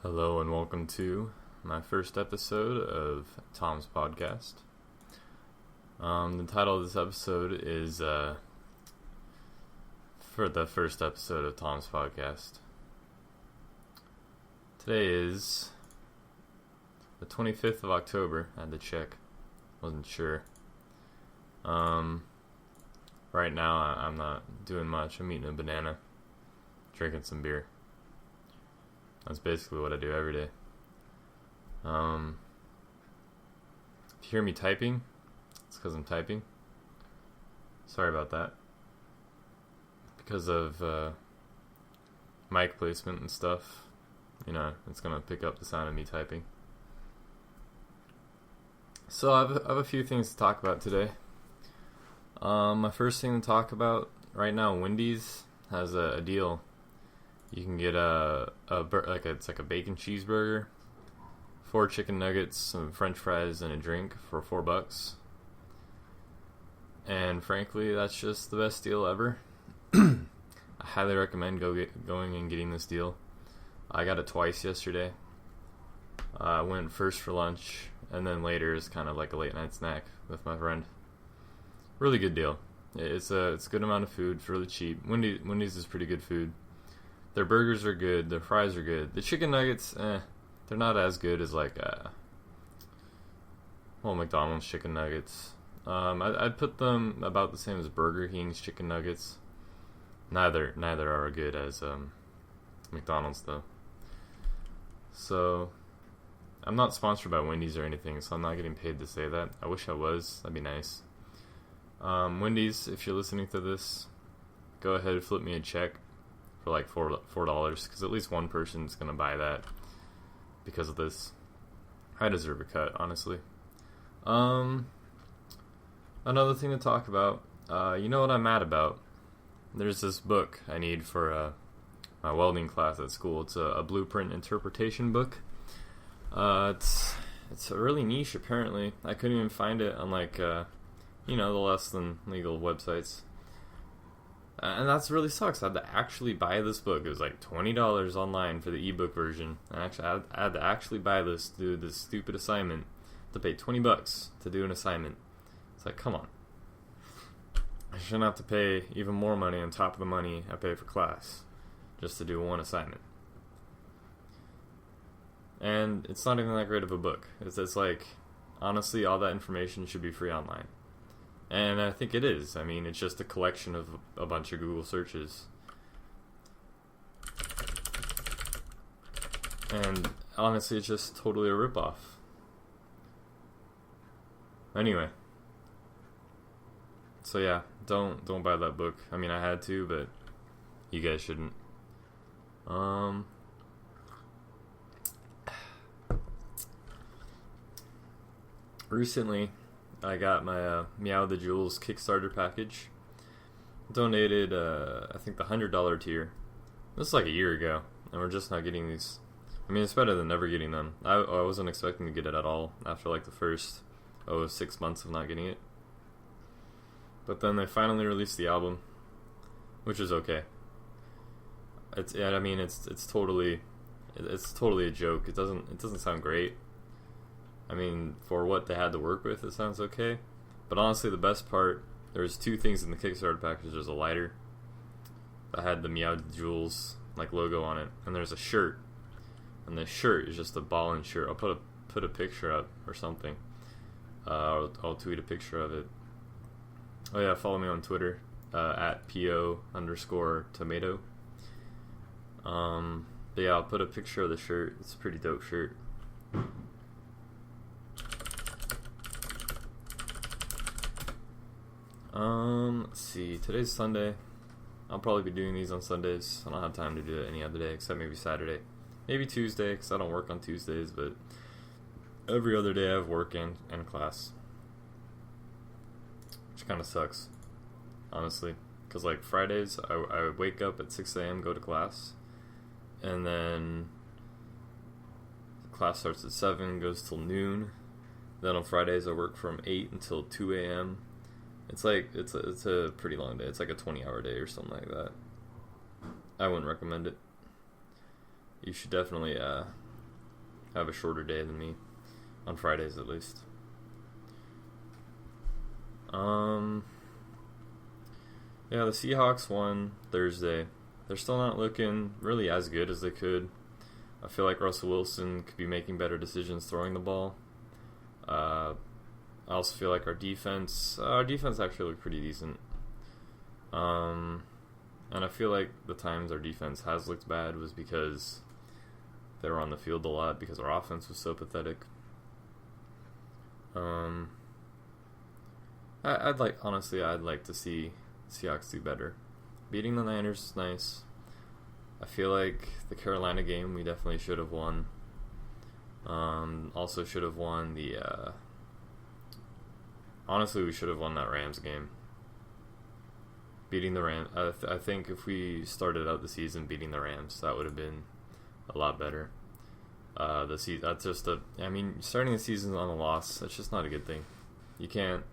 Hello and welcome to my first episode of Tom's podcast. The title of this episode is for the first episode of Tom's podcast. Today is the 25th of October. I had to check. Wasn't sure. Right now I'm not doing much. I'm eating a banana, drinking some beer. That's basically what I do every day. If you hear me typing, it's because I'm typing. Sorry about that. Because of mic placement and stuff, it's going to pick up the sound of me typing. So I have a few things to talk about today. My first thing to talk about right now, Wendys has a deal. You can get it's like a bacon cheeseburger, 4 chicken nuggets, some French fries, and a drink for $4. And frankly, that's just the best deal ever. I highly recommend going and getting this deal. I got it twice yesterday. I went first for lunch, and then later is kind of like a late night snack with my friend. Really good deal. It's a good amount of food. It's really cheap. Wendy's is pretty good food. Their burgers are good. Their fries are good. The chicken nuggets, they're not as good as McDonald's chicken nuggets. I'd put them about the same as Burger King's chicken nuggets. Neither are as good as McDonald's though. So I'm not sponsored by Wendy's or anything, so I'm not getting paid to say that. I wish I was. That'd be nice. Wendy's, if you're listening to this, go ahead and flip me a check for like $4, because at least one person's gonna buy that because of this. I deserve a cut, honestly. Another thing to talk about. You know what I'm mad about? There's this book I need for my welding class at school. It's a blueprint interpretation book. It's really niche apparently. I couldn't even find it on the less than legal websites. And that's really sucks. I had to actually buy this book. It was like $20 online for the ebook version. I had to actually buy this to do this stupid assignment. To pay $20 to do an assignment. It's like, come on. I shouldn't have to pay even more money on top of the money I pay for class just to do one assignment. And it's not even that great of a book. It's like, honestly, all that information should be free online. And I think it is. I mean, it's just a collection of a bunch of Google searches. And honestly, it's just totally a ripoff. Anyway. So yeah, don't buy that book. I mean, I had to, but you guys shouldn't. Recently, I got my Meow the Jewels Kickstarter package. Donated, I think the $100 tier. This is like a year ago, and we're just not getting these. I mean, it's better than never getting them. I wasn't expecting to get it at all after like the first 6 months of not getting it. But then they finally released the album, which is okay. It's totally a joke. It doesn't sound great. I mean, for what they had to work with, it sounds okay. But honestly, the best part, there's 2 things in the Kickstarter package. There's a lighter that had the Meow Jewels logo on it, and there's a shirt. And the shirt is just a ballin' shirt. I'll put a picture up or something. I'll tweet a picture of it. Oh yeah, follow me on Twitter at @PO_tomato. But yeah, I'll put a picture of the shirt. It's a pretty dope shirt. Let's see. Today's Sunday. I'll probably be doing these on Sundays. I don't have time to do it any other day except maybe Saturday. Maybe Tuesday, because I don't work on Tuesdays, but every other day I have work and class. Which kind of sucks, honestly. Because Fridays, I wake up at 6 a.m., go to class, and then class starts at 7, goes till noon. Then on Fridays, I work from 8 until 2 a.m. It's a pretty long day. It's like a 20-hour day or something like that. I wouldn't recommend it. You should definitely have a shorter day than me, on Fridays at least. Yeah, the Seahawks won Thursday. They're still not looking really as good as they could. I feel like Russell Wilson could be making better decisions throwing the ball. I also feel like our defense actually looked pretty decent. And I feel like the times our defense has looked bad was because they were on the field a lot because our offense was so pathetic. I'd like to see Seahawks do better. Beating the Niners is nice. I feel like the Carolina game we definitely should have won. Also should have won the. Honestly, we should have won that Rams game. Beating the Rams, I think if we started out the season beating the Rams, that would have been a lot better. Starting the season on a loss, that's just not a good thing. You can't.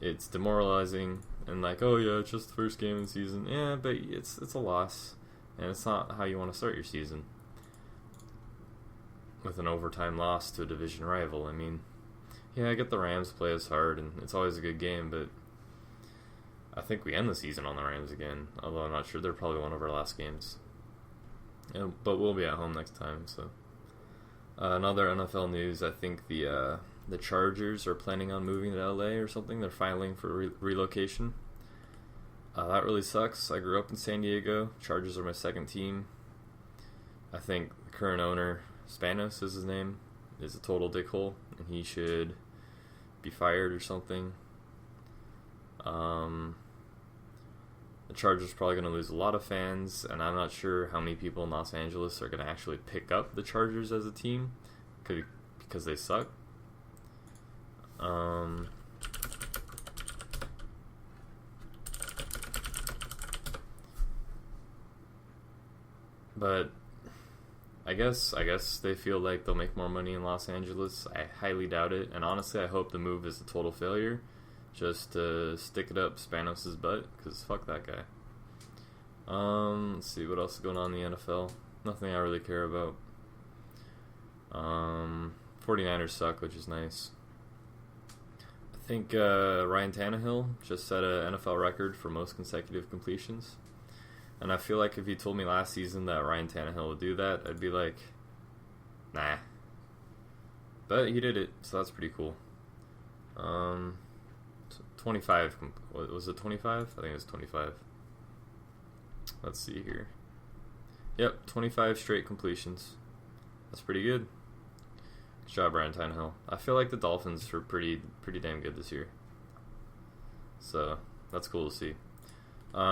It's demoralizing and like, oh yeah, it's just the first game of the season. Yeah, but it's a loss, and it's not how you want to start your season. With an overtime loss to a division rival, I mean, yeah, I get the Rams play us hard, and it's always a good game, but I think we end the season on the Rams again. Although I'm not sure, they're probably one of our last games. Yeah, but we'll be at home next time. So another NFL news, I think the Chargers are planning on moving to LA or something. They're filing for relocation. That really sucks. I grew up in San Diego. Chargers are my second team. I think the current owner, Spanos is his name, is a total dickhole, and he should be fired or something. The Chargers are probably going to lose a lot of fans, and I'm not sure how many people in Los Angeles are going to actually pick up the Chargers as a team because they suck. But I guess they feel like they'll make more money in Los Angeles. I highly doubt it, and honestly, I hope the move is a total failure, just to stick it up Spanos' butt, because fuck that guy. Let's see what else is going on in the NFL. Nothing I really care about. 49ers suck, which is nice. I think Ryan Tannehill just set an NFL record for most consecutive completions. And I feel like if you told me last season that Ryan Tannehill would do that, I'd be like, nah. But he did it, so that's pretty cool. 25. Was it 25? I think it was 25. Let's see here. Yep, 25 straight completions. That's pretty good. Good job, Ryan Tannehill. I feel like the Dolphins were pretty damn good this year. So, that's cool to see.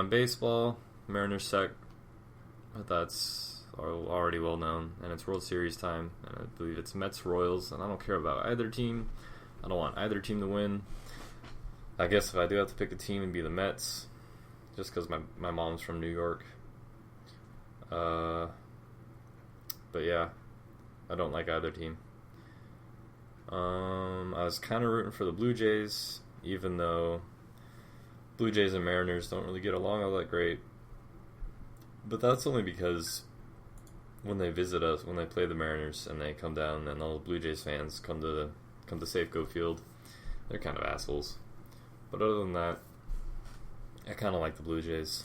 Baseball, Mariners suck. But that's already well known. And it's World Series time. And I believe it's Mets-Royals. And I don't care about either team. I don't want either team to win. I guess if I do have to pick a team, it'd be the Mets. Just because my mom's from New York. But yeah, I don't like either team. I was kind of rooting for the Blue Jays, even though Blue Jays and Mariners don't really get along all that great. But that's only because when they visit us, when they play the Mariners and they come down, and all the Blue Jays fans come to Safeco Field, they're kind of assholes. But other than that, I kind of like the Blue Jays.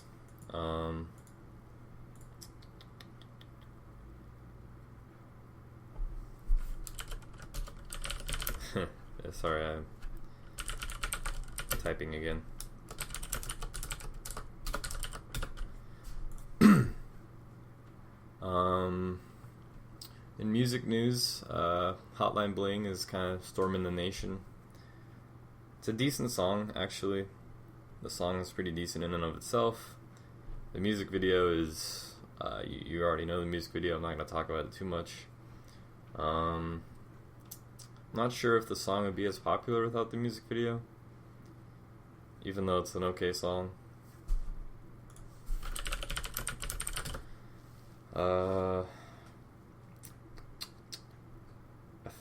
Yeah, sorry, I'm typing again. In music news, Hotline Bling is kind of storming the nation. It's a decent song, actually. The song is pretty decent in and of itself. The music video is, you already know the music video, I'm not going to talk about it too much. I'm not sure if the song would be as popular without the music video, even though it's an okay song. I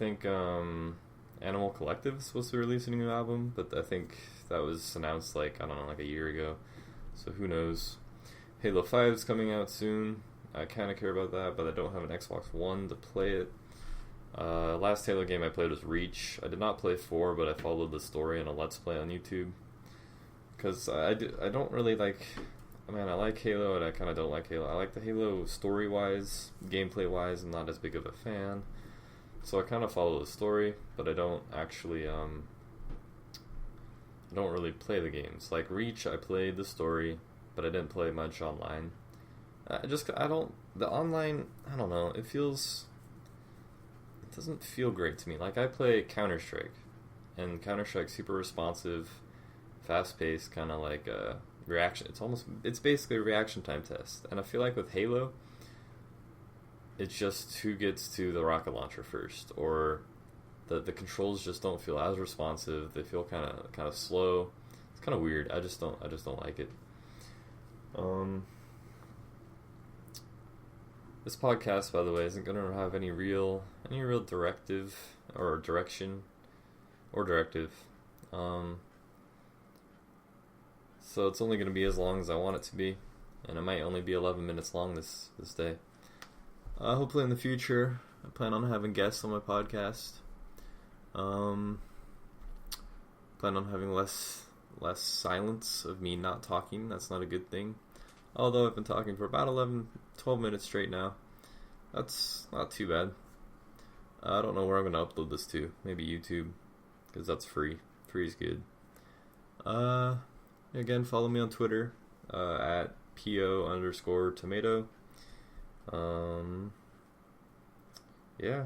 think Animal Collective is supposed to release a new album, but I think that was announced like a year ago, so who knows. Halo 5 is coming out soon. I kind of care about that, but I don't have an Xbox One to play it. Last Halo game I played was Reach. I did not play 4, but I followed the story in a Let's Play on YouTube. Because I don't really like... Man, I like Halo and I kind of don't like Halo. I like the Halo story-wise, gameplay-wise. I'm not as big of a fan. So I kind of follow the story, but I don't actually... I don't really play the games. Like Reach, I played the story, but I didn't play much online. The online, I don't know, it doesn't feel great to me. Like, I play Counter-Strike, and Counter-Strike's super responsive, fast-paced, kind of like reaction. It's basically a reaction time test. And I feel like with Halo, it's just who gets to the rocket launcher first, or the controls just don't feel as responsive. They feel kind of slow. It's kind of weird. I just don't like it. This podcast, by the way, isn't going to have any real directive or direction or directive. So it's only going to be as long as I want it to be, and it might only be 11 minutes long this day. Hopefully in the future, I plan on having guests on my podcast. Plan on having less silence of me not talking. That's not a good thing. Although I've been talking for about 12 minutes straight now. That's not too bad. I don't know where I'm going to upload this to. Maybe YouTube, because that's free. Free is good. Again, follow me on Twitter, at PO_tomato. Yeah.